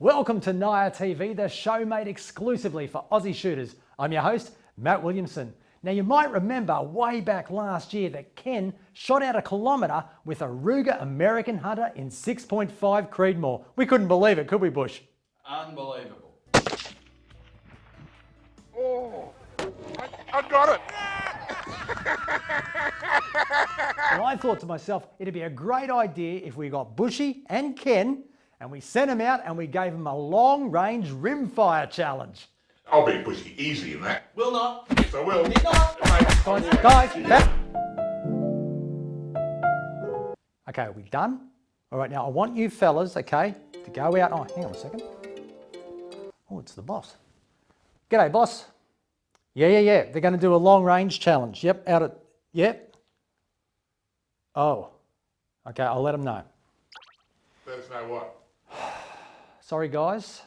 Welcome to NIOA TV, the show made exclusively for Aussie shooters. I'm your host, Matt Williamson. Now you might remember way back last year that Ken shot out a kilometre with a Ruger American Hunter in 6.5 Creedmoor. We couldn't believe it, could we, Bush? Unbelievable. Oh, I got it. Well, I thought to myself, it'd be a great idea if we got Bushy and Ken and we sent them out and we gave them a long-range rimfire challenge. I'll beat Bushy easy in that. Will not. Yes, I will. Did not. Guys, back. Okay, are we done? All right, now I want you fellas, okay, to go out. Oh, hang on a second. Oh, it's the boss. G'day, boss. Yeah. They're going to do a long-range challenge. Yep, out at... Yep. Oh. Okay, I'll let them know. Let us know what. Sorry, guys.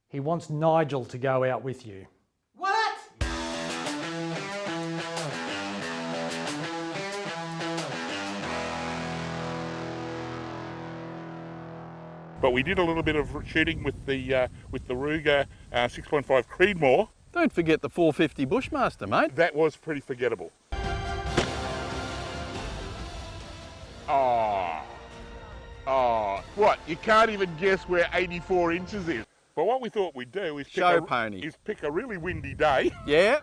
He wants Nigel to go out with you. What? But we did a little bit of shooting with the Ruger 6.5 Creedmoor. Don't forget the 450 Bushmaster, mate. That was pretty forgettable. Oh, what? You can't even guess where 84 inches is. But what we thought we'd do is pick a really windy day. Yeah.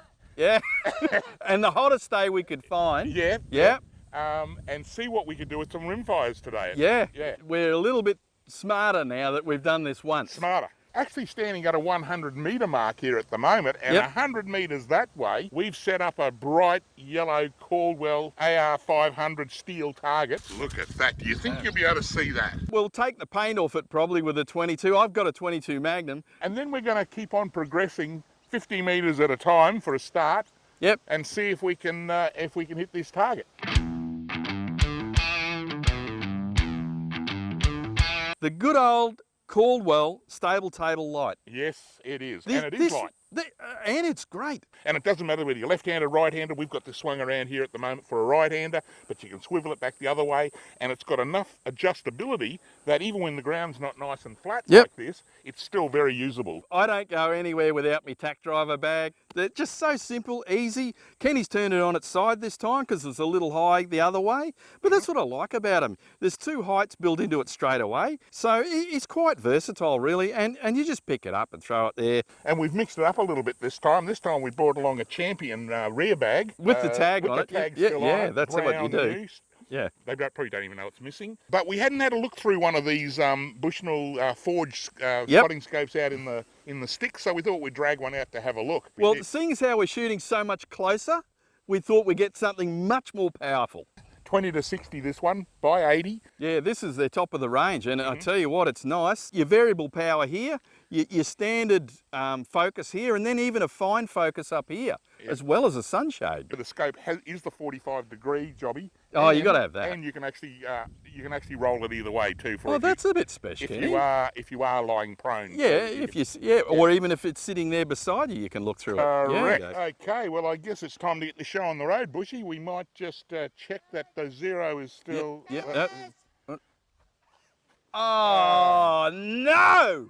And the hottest day we could find. Yeah. And see what we could do with some rimfires today. Yeah. We're a little bit smarter now that we've done this once. Smarter. Actually standing at a 100 metre mark here at the moment, and 100 metres that way, we've set up a bright yellow Caldwell AR500 steel target. Look at that. Do you think you'll be able to see that? We'll take the paint off it probably with a 22. I've got a 22 Magnum. And then we're going to keep on progressing 50 metres at a time for a start. Yep. And see if we can hit this target. The good old Caldwell stable table light. Yes, it is. And it is light. And it's great. And it doesn't matter whether you're left-handed, right-handed. We've got this swung around here at the moment for a right-hander, but you can swivel it back the other way, and it's got enough adjustability that even when the ground's not nice and flat like this, it's still very usable. I don't go anywhere without my tack driver bag. They're just so simple, easy. Kenny's turned it on its side this time because it's a little high the other way, but that's what I like about them. There's two heights built into it straight away, so it's quite versatile really, and you just pick it up and throw it there. And we've mixed it up a little bit this time. This time we brought along a Champion rear bag. With the tag on it. Yeah, that's what you do. Yeah. They probably don't even know it's missing. But we hadn't had a look through one of these Bushnell forged spotting scopes out in the sticks, so we thought we'd drag one out to have a look. Well, seeing as how we're shooting so much closer, we thought we'd get something much more powerful. 20 to 60 this one, by 80. Yeah, this is their top of the range, and I tell you what, it's nice. Your variable power here, your standard focus here, and then even a fine focus up here, as well as a sunshade. But the scope is the 45-degree jobby. Oh, you got to have that. And you can actually roll it either way too. Oh, that's a bit special. If you are lying prone. Yeah, or even if it's sitting there beside you, you can look through it. Correct. Okay, well, I guess it's time to get the show on the road, Bushy. We might just check that the zero is still... Oh, no!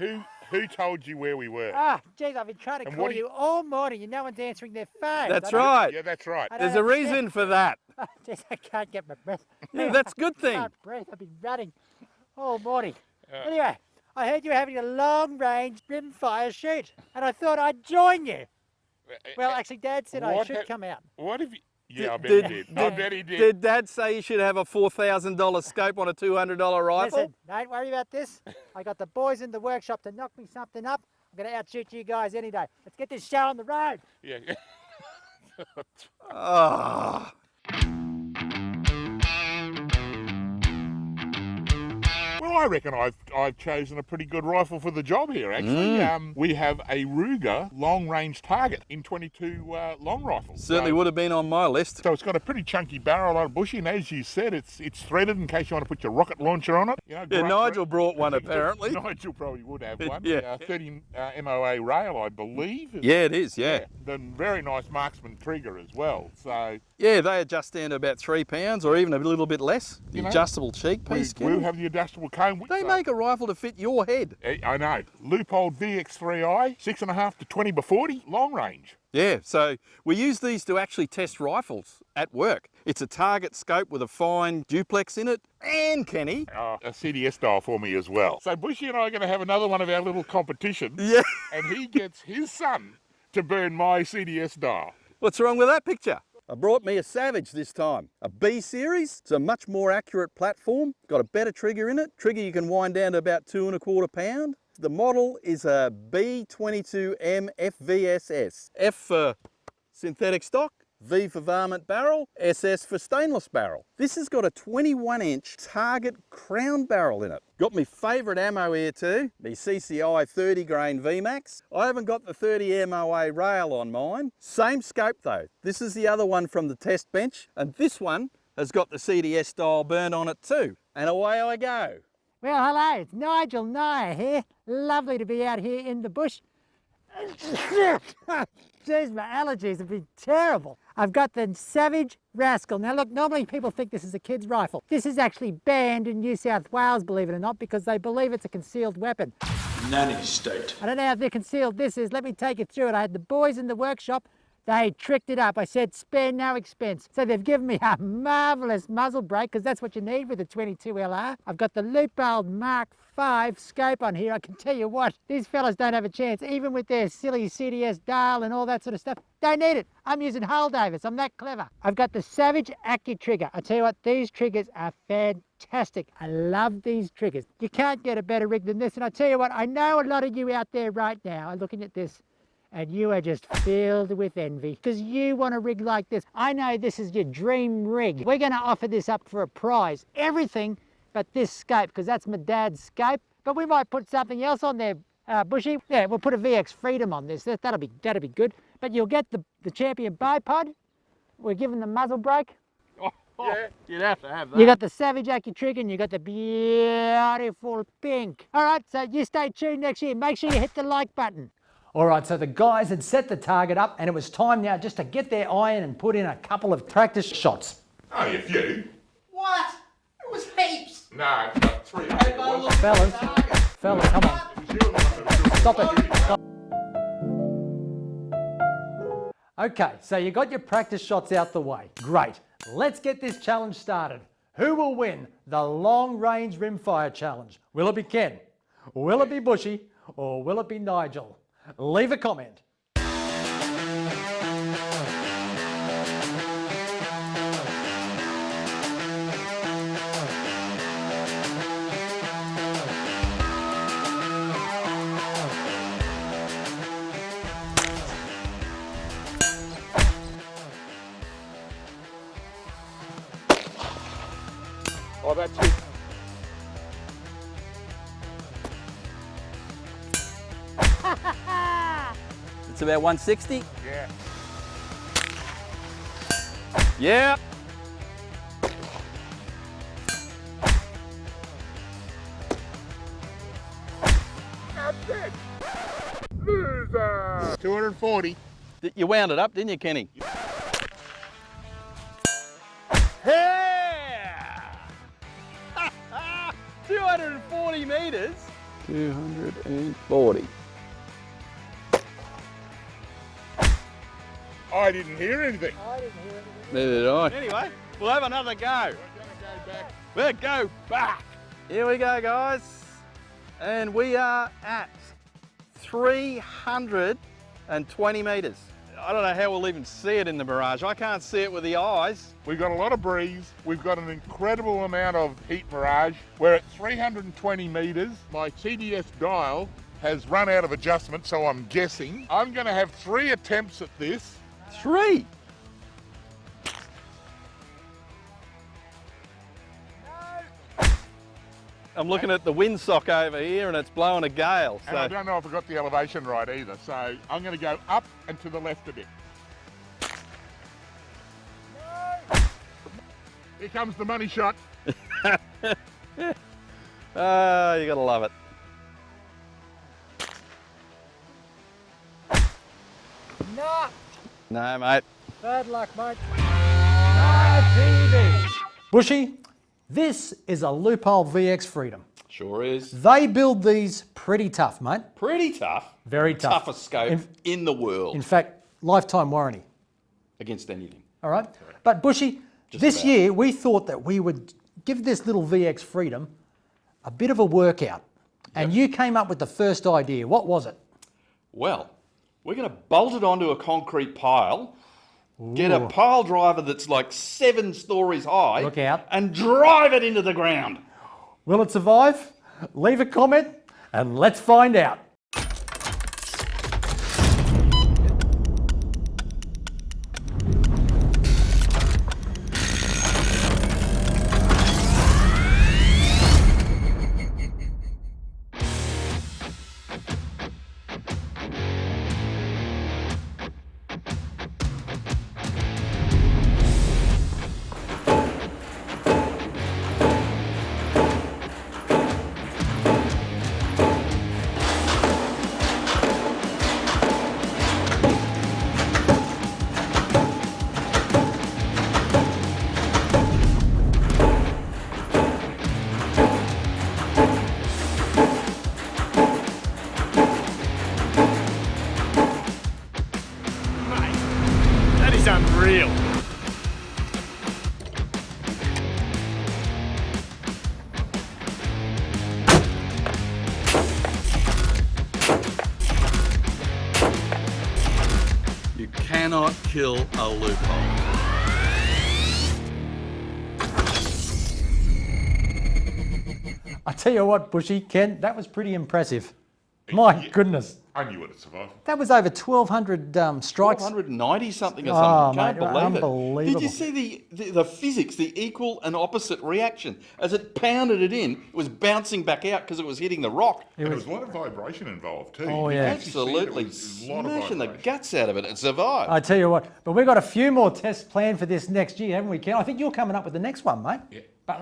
Who told you where we were? Geez, I've been trying to call you all morning and no one's answering their phone. That's right. Yeah, that's right. There's a reason for that. Geez, I can't get my breath. Yeah, that's a good I thing. can't breathe. I've been running all morning. Anyway, I heard you were having a long-range rimfire shoot, and I thought I'd join you. Well, actually, Dad said I should come out. What have you... Yeah, I bet he did. I bet he did. Did Dad say you should have a $4,000 scope on a $200 rifle? Listen, don't worry about this. I got the boys in the workshop to knock me something up. I'm going to outshoot you guys any day. Let's get this show on the road. Yeah. Oh. Well, I reckon I've chosen a pretty good rifle for the job here, actually. We have a Ruger long-range target in 22 long rifles. Certainly would have been on my list. So it's got a pretty chunky barrel on it, Bushy, and as you said, it's threaded in case you want to put your rocket launcher on it. Yeah, Nigel brought one apparently. Nigel probably would have one. Yeah. 30 MOA rail, I believe. Yeah, it is, yeah. Then very nice marksman trigger as well. So yeah, they adjust down to about £3 or even a little bit less. The adjustable cheek piece. We have the adjustable case home. They make a rifle to fit your head. I know. Leupold VX3i, 6.5 to 20 by 40, long range. Yeah, so we use these to actually test rifles at work. It's a target scope with a fine duplex in it, and Kenny. A CDS dial for me as well. So Bushy and I are going to have another one of our little competitions. Yeah. And he gets his son to burn my CDS dial. What's wrong with that picture? I brought me a Savage this time. A B series. It's a much more accurate platform. Got a better trigger in it. Trigger you can wind down to about 2¼ pound. The model is a B22M FVSS. F for synthetic stock, V for varmint barrel, SS for stainless barrel. This has got a 21-inch target crown barrel in it. Got me favourite ammo here too, the CCI 30 grain VMAX. I haven't got the 30 MOA rail on mine. Same scope though. This is the other one from the test bench, and this one has got the CDS style burn on it too. And away I go. Well, hello, it's Nigel here. Lovely to be out here in the bush. Jeez, my allergies have been terrible. I've got the Savage Rascal. Now look, normally people think this is a kid's rifle. This is actually banned in New South Wales, believe it or not, because they believe it's a concealed weapon. Nanny state. I don't know how they're concealed this is. Let me take you through it. I had the boys in the workshop. They tricked it up. I said, spare no expense. So they've given me a marvellous muzzle brake, because that's what you need with a 22 LR. I've got the Leupold Mark 5 scope on here. I can tell you what, these fellas don't have a chance, even with their silly CDS dial and all that sort of stuff. Don't need it. I'm using Hull Davis. I'm that clever. I've got the Savage AccuTrigger. I tell you what, these triggers are fantastic. I love these triggers. You can't get a better rig than this. And I tell you what, I know a lot of you out there right now are looking at this and you are just filled with envy because you want a rig like this. I know this is your dream rig. We're going to offer this up for a prize. Everything but this scope, because that's my dad's scope. But we might put something else on there, Bushy. Yeah, we'll put a VX Freedom on this. That'll be good. But you'll get the Champion bipod. We're giving the muzzle brake. Yeah, you'd have to have that. You got the Savage AccuTrigger and you got the beautiful pink. All right, so you stay tuned next year. Make sure you hit the like button. All right, so the guys had set the target up and it was time now just to get their iron and put in a couple of practice shots. Only a few. What? It was heaps. No, it's about 300. Fellas, come on. Stop it. Stop. Okay, so you got your practice shots out the way. Great. Let's get this challenge started. Who will win the long range rimfire challenge? Will it be Ken? Will it be Bushy? Or will it be Nigel? Leave a comment. Oh, that's it. It's about 160. Yeah. Yeah. That's it. Loser. 240. You wound it up, didn't you, Kenny? Yeah! 240 metres. 240. I didn't hear anything. Neither did I. Anyway, we'll have another go. We're going to go back. We'll go back. Here we go, guys. And we are at 320 metres. I don't know how we'll even see it in the mirage. I can't see it with the eyes. We've got a lot of breeze. We've got an incredible amount of heat mirage. We're at 320 metres. My CDS dial has run out of adjustment, so I'm guessing. I'm going to have 3 attempts at this. 3. I'm looking at the windsock over here and it's blowing a gale. And I don't know if I got the elevation right either, so I'm going to go up and to the left a bit. Here comes the money shot. You gotta love it. No, No, mate. bad luck, mate. TV. Bushy, This is a Leupold VX Freedom. Sure is. They build these pretty tough, mate. Pretty tough. Very tough. Toughest scope in the world. In fact, lifetime warranty. Against anything. All right? But Bushy, Just this about. year we thought that we would give this little VX Freedom a bit of a workout. And you came up with the first idea. What was it? Well, we're going to bolt it onto a concrete pile, get a pile driver that's like 7 stories high, Look out. and drive it into the ground. Will it survive? Leave a comment and let's find out. That is unreal. You cannot kill a Leupold. I tell you what, Bushy, Ken, that was pretty impressive. My goodness. I knew it'd survive. That was over 1,200 strikes. 190 something or Oh, something. Can't mate, believe it. unbelievable. Did you see the physics, the equal and opposite reaction? As it pounded it in, it was bouncing back out because it was hitting the rock. There was a lot of vibration involved too. Oh, You yeah. could actually see Absolutely there was a lot of smashing the vibration. guts out of it. It survived. I tell you what, but we've got a few more tests planned for this next year, haven't we, Ken? I think you're coming up with the next one, mate. Yeah. But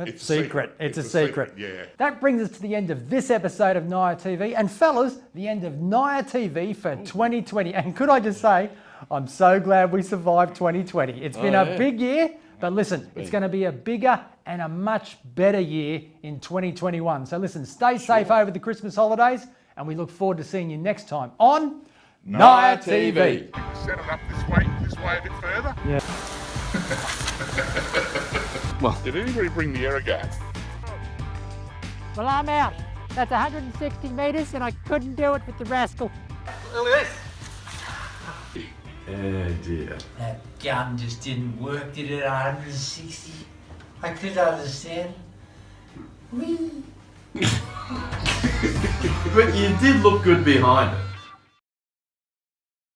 It's a secret. It's a secret. Yeah. That brings us to the end of this episode of NIOA TV. And fellas, the end of NIOA TV for 2020. And could I just say, I'm so glad we survived 2020. It's been a big year, but listen, it's going to be a bigger and a much better year in 2021. So listen, stay safe over the Christmas holidays, and we look forward to seeing you next time on NIOA TV. Set it up this way a bit further. Yeah. Well, Did anybody bring the air gun? Well, I'm out. That's 160 metres and I couldn't do it with the rascal. look at this. Oh dear. That gun just didn't work, did it, at 160? I could understand. Whee! But you did look good behind it.